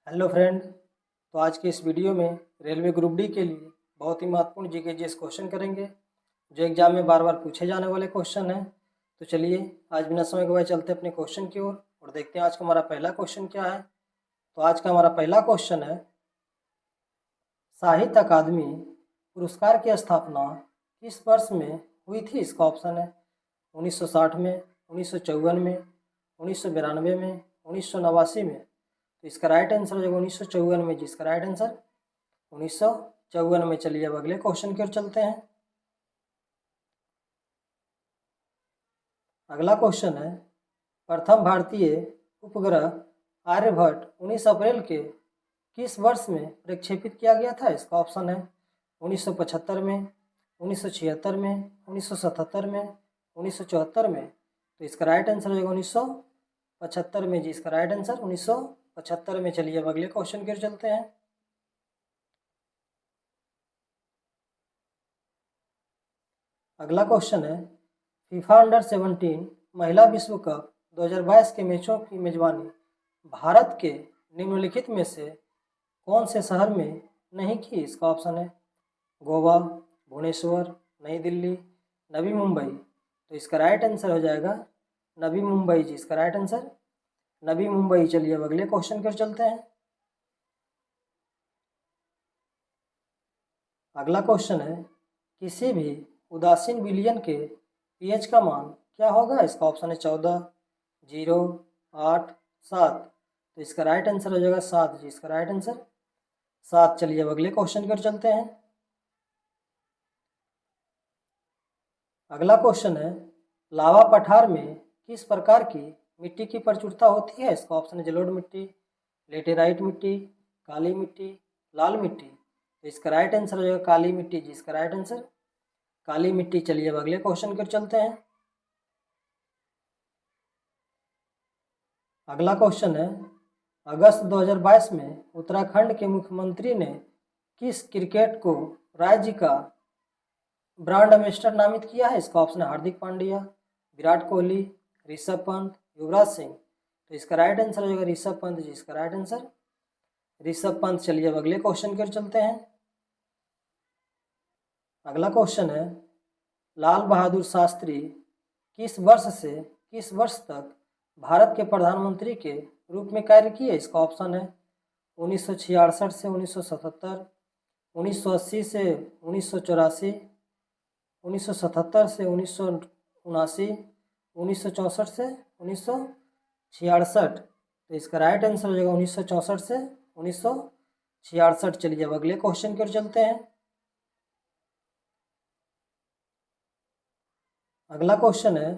Hello friend. तो आज के इस वीडियो में रेलवे ग्रुप डी के लिए बहुत ही महत्वपूर्ण जीके जीएस क्वेश्चन करेंगे जो एग्जाम में बार बार पूछे जाने वाले क्वेश्चन हैं। तो चलिए आज बिना समय गवाए चलते अपने क्वेश्चन की ओर और देखते हैं आज का हमारा पहला क्वेश्चन क्या है। तो आज का हमारा पहला क्वेश्चन है, साहित्य अकादमी पुरस्कार की स्थापना किस वर्ष में हुई थी? इसका ऑप्शन है 1960 में, 1954 में, 1992 में, 1989 में। तो इसका राइट आंसर हो जाएगा 1954 में, जिसका राइट आंसर 1954 में। चलिए अब अगले क्वेश्चन की ओर चलते हैं। अगला क्वेश्चन है, प्रथम भारतीय उपग्रह आर्यभट्ट 19 अप्रैल के किस वर्ष में प्रक्षेपित किया गया था? इसका ऑप्शन है 1975 में, 1976 में, 1977 में, 1974 में। तो इसका राइट आंसर हो जाएगा 1975 में, जी इसका राइट आंसर 1975 में। चलिए अब अगले क्वेश्चन की ओर चलते हैं। अगला क्वेश्चन है, फीफा अंडर 17 महिला विश्व कप 2022 के मैचों की मेजबानी भारत के निम्नलिखित में से कौन से शहर में नहीं की? इसका ऑप्शन है गोवा, भुवनेश्वर, नई दिल्ली, नवी मुंबई। तो इसका राइट आंसर हो जाएगा नवी मुंबई, जी इसका राइट आंसर नवी मुंबई। चलिए अब अगले क्वेश्चन की ओर चलते हैं। अगला क्वेश्चन है, किसी भी उदासीन विलयन के पीएच का मान क्या होगा? इसका ऑप्शन है 14, 0, 8, 7। तो इसका राइट आंसर हो जाएगा 7, जी इसका राइट आंसर 7। चलिए अब अगले क्वेश्चन की ओर चलते हैं। अगला क्वेश्चन है, लावा पठार में किस प्रकार की मिट्टी की प्रचुरता होती है? इसका ऑप्शन है जलोढ़ मिट्टी, लेटेराइट मिट्टी, काली मिट्टी, लाल मिट्टी। तो इसका राइट आंसर हो जाएगा काली मिट्टी, जी इसका राइट आंसर काली मिट्टी। चलिए अब अगले क्वेश्चन की ओर चलते हैं। अगला क्वेश्चन है, अगस्त 2022 में उत्तराखंड के मुख्यमंत्री ने किस क्रिकेट को राज्य का ब्रांड एम्बेसडर नामित किया है? इसका ऑप्शन है हार्दिक पांड्या, विराट कोहली, ऋषभ पंत, युवराज सिंह। तो इसका राइट आंसर हो जाएगा ऋषभ पंत, जी इसका राइट आंसर ऋषभ पंत। चलिए अब अगले क्वेश्चन की ओर चलते हैं। अगला क्वेश्चन है, लाल बहादुर शास्त्री किस वर्ष से किस वर्ष तक भारत के प्रधानमंत्री के रूप में कार्य किए? इसका ऑप्शन है 1966 से 1977, 1980 से 1984, 1977 से 1979, 1964 से 1966। तो इसका राइट आंसर हो जाएगा 1964 से 1966। चलिए अब अगले क्वेश्चन की ओर चलते हैं। अगला क्वेश्चन है,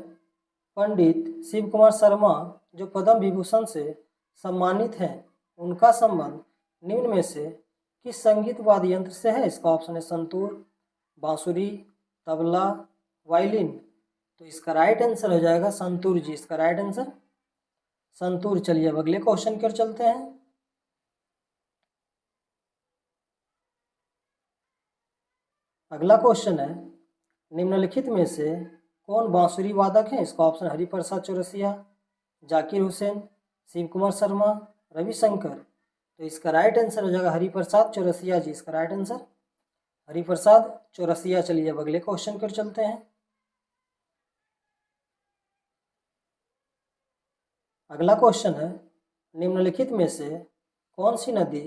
पंडित शिव कुमार शर्मा जो पद्म विभूषण से सम्मानित हैं, उनका संबंध निम्न में से किस संगीत वाद्य यंत्र से है? इसका ऑप्शन है संतूर, बांसुरी, तबला, वायलिन। तो इसका राइट आंसर हो जाएगा संतूर, जी इसका राइट आंसर संतूर। चलिए अब अगले क्वेश्चन की ओर चलते हैं। अगला क्वेश्चन है, निम्नलिखित में से कौन बांसुरी वादक है? इसका ऑप्शन हरिप्रसाद चौरसिया, जाकिर हुसैन, शिव कुमार शर्मा, रविशंकर। तो इसका राइट आंसर हो जाएगा हरिप्रसाद चौरसिया, जी इसका राइट आंसर हरिप्रसाद चौरसिया। चलिए अब अगले क्वेश्चन पर चलते हैं। अगला क्वेश्चन है, निम्नलिखित में से कौन सी नदी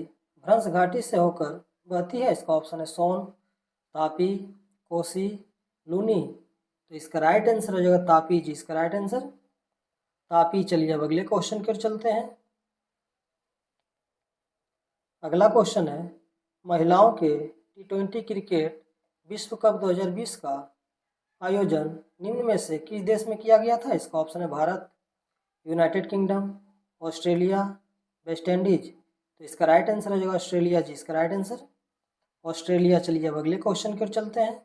भ्रंश घाटी से होकर बहती है? इसका ऑप्शन है सोन, तापी, कोसी, लूनी। तो इसका राइट आंसर हो जाएगा तापी, जी इसका राइट आंसर तापी। चलिए अब अगले क्वेश्चन की ओर चलते हैं। अगला क्वेश्चन है, महिलाओं के T20 क्रिकेट विश्व कप 2020 का आयोजन निम्न में से किस देश में किया गया था? इसका ऑप्शन है Bharat, United kingdom, Australia, West Indies. तो इसका राइट आंसर हो जाएगा ऑस्ट्रेलिया, जी इसका राइट आंसर ऑस्ट्रेलिया। चलिए अब अगले क्वेश्चन की ओर चलते हैं।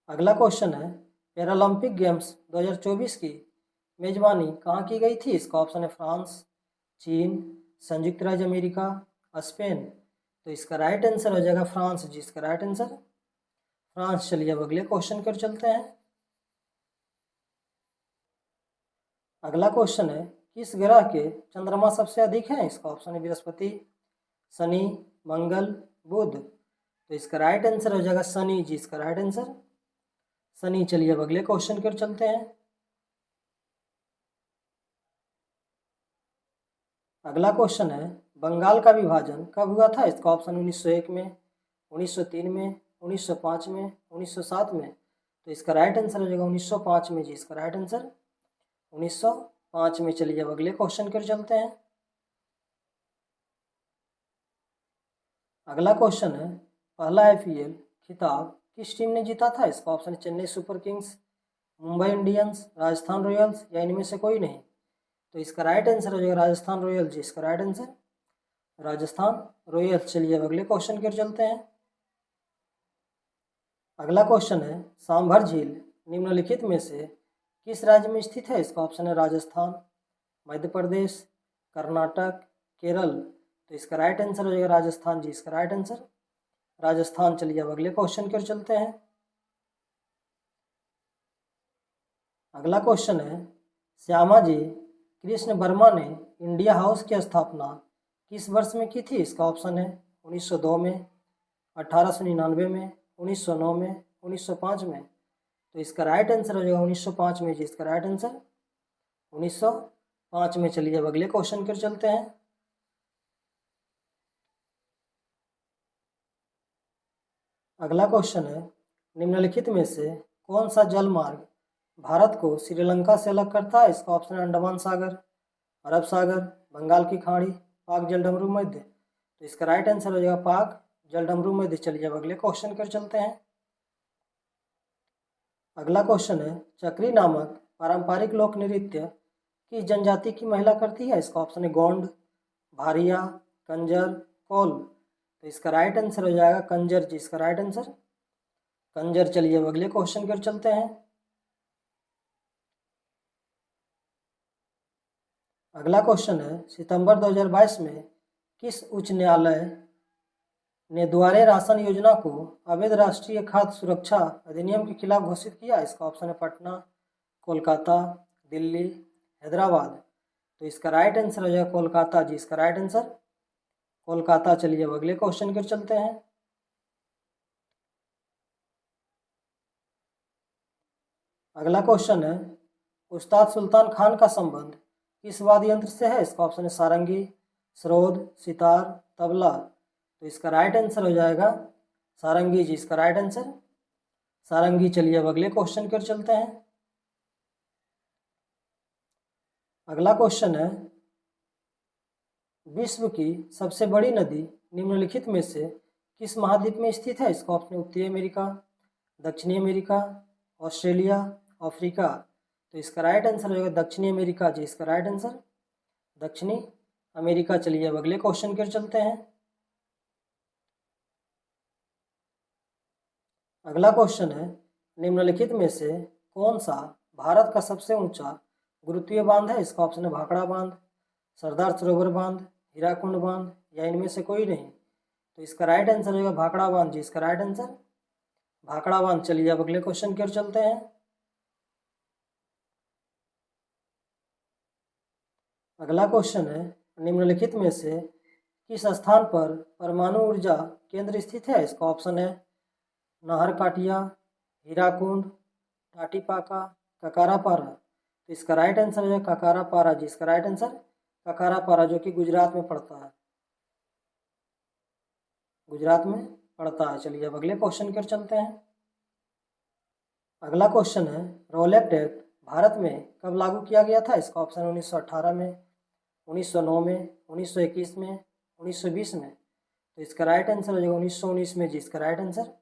अगला क्वेश्चन है, पैरालंपिक गेम्स 2024 की मेजबानी कहाँ की गई थी? इसका ऑप्शन है फ्रांस, चीन, संयुक्त राज्य अमेरिका, स्पेन। तो इसका राइट आंसर हो जाएगा फ्रांस, जी इसका राइट आंसर फ्रांस। चलिए अब अगले क्वेश्चन पर चलते हैं। अगला क्वेश्चन है, किस ग्रह के चंद्रमा सबसे अधिक हैं? इसका ऑप्शन है बृहस्पति, शनि, मंगल, बुध। तो इसका राइट आंसर हो जाएगा शनि जी, इसका राइट आंसर शनि। चलिए अब अगले क्वेश्चन की ओर चलते हैं। अगला क्वेश्चन है, बंगाल का विभाजन कब हुआ था? इसका ऑप्शन 1901 में, 1903 में, 1905 में, 1907 में। तो इसका राइट आंसर हो जाएगा 1905 में जी, इसका राइट आंसर 1905 में। चलिए अब अगले क्वेश्चन की ओर चलते हैं। अगला क्वेश्चन है, पहला आईपीएल खिताब किस टीम ने जीता था? इसका ऑप्शन है Chennai super Kings, Mumbai Indians, Rajasthan Royals या इनमें से कोई नहीं। तो इसका राइट आंसर हो जाएगा राजस्थान रॉयल्स जी, इसका राइट आंसर राजस्थान रॉयल्स। चलिए अब अगले क्वेश्चन की ओर चलते हैं। अगला क्वेश्चन है, सांभर झील निम्नलिखित में से किस राज्य में स्थित है? इसका ऑप्शन है राजस्थान, मध्य प्रदेश, कर्नाटक, केरल। तो इसका राइट आंसर हो जाएगा राजस्थान जी, इसका राइट आंसर राजस्थान। चलिए अब अगले क्वेश्चन की ओर चलते हैं। अगला क्वेश्चन है, श्यामाजी कृष्ण वर्मा ने इंडिया हाउस की स्थापना किस वर्ष में की थी? इसका ऑप्शन है 1902 में, 1899 में, 1909 में, 1905 में। तो इसका राइट आंसर हो जाएगा 1905 में जी, इसका राइट आंसर 1905 में। चलिए अब अगले क्वेश्चन की ओर चलते हैं। अगला क्वेश्चन है, निम्नलिखित में से कौन सा जल मार्ग भारत को श्रीलंका से अलग करता है? इसका ऑप्शन है अंडमान सागर, अरब सागर, बंगाल की खाड़ी, पाक जलडमरू मध्य। तो इसका राइट आंसर हो जाएगा पाक जलडमरू मध्य। चलिए अब अगले क्वेश्चन पर चलते हैं। अगला क्वेश्चन है, चक्री नामक पारंपरिक लोक नृत्य किस जनजाति की महिला करती है? इसका ऑप्शन है गोंड, भारिया, कंजर, कौल। तो इसका राइट आंसर हो जाएगा कंजर जी, इसका राइट आंसर कंजर। चलिए अब अगले क्वेश्चन पर चलते हैं। अगला क्वेश्चन है, सितंबर 2022 में किस उच्च न्यायालय ने द्वारे राशन योजना को अवैध राष्ट्रीय खाद्य सुरक्षा अधिनियम के खिलाफ घोषित किया? इसका ऑप्शन है पटना, कोलकाता, दिल्ली, हैदराबाद। तो इसका राइट आंसर हो जाएगा कोलकाता जी, इसका राइट आंसर कोलकाता। चलिए अब अगले क्वेश्चन की ओर चलते हैं। अगला क्वेश्चन है, उस्ताद सुल्तान खान का संबंध किस वाद्य यंत्र से है? इसका ऑप्शन है सारंगी, सरोद, सितार, तबला। तो इसका राइट आंसर हो जाएगा सारंगी जी, इसका राइट आंसर सारंगी। चलिए अब अगले क्वेश्चन की ओर चलते हैं। अगला क्वेश्चन है, विश्व की सबसे बड़ी नदी निम्नलिखित में से किस महाद्वीप में स्थित है? इसका ऑप्शन है उत्तरी अमेरिका, दक्षिणी अमेरिका, ऑस्ट्रेलिया, अफ्रीका। तो इसका राइट आंसर हो जाएगा दक्षिणी अमेरिका जी, इसका राइट आंसर दक्षिणी अमेरिका। चलिए अब अगले क्वेश्चन की ओर चलते हैं। अगला क्वेश्चन है, निम्नलिखित में से कौन सा भारत का सबसे ऊंचा गुरुत्वीय बांध है? इसका ऑप्शन है भाखड़ा बांध, सरदार सरोवर बांध, हीराकुंड बांध या इनमें से कोई नहीं। तो इसका राइट आंसर होगा भाखड़ा बांध जी, इसका राइट आंसर भाखड़ा बांध। चलिए अब अगले क्वेश्चन की ओर चलते हैं। अगला क्वेश्चन है, निम्नलिखित में से किस स्थान पर परमाणु ऊर्जा केंद्र स्थित है? इसका ऑप्शन है नाहरकाटिया, हीराकुंड, टाटीपाका, ककारापारा। तो इसका राइट आंसर है ककारापारा जी, इसका राइट आंसर ककारापारा, जो कि गुजरात में पड़ता है, गुजरात में पड़ता है। चलिए अब अगले क्वेश्चन की ओर चलते हैं। अगला क्वेश्चन है, रोलेक्ट एक्ट भारत में कब लागू किया गया था? इसका ऑप्शन 1918 में, 1909 में, 1921 में, 1920 में। तो इसका राइट आंसर हो जाएगा 1919 में जी, इसका राइट आंसर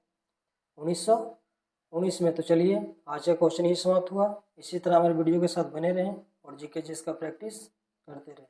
1919 में। तो चलिए आज का क्वेश्चन ही समाप्त हुआ। इसी तरह हमारे वीडियो के साथ बने रहें और जीके जिसका प्रैक्टिस करते रहें।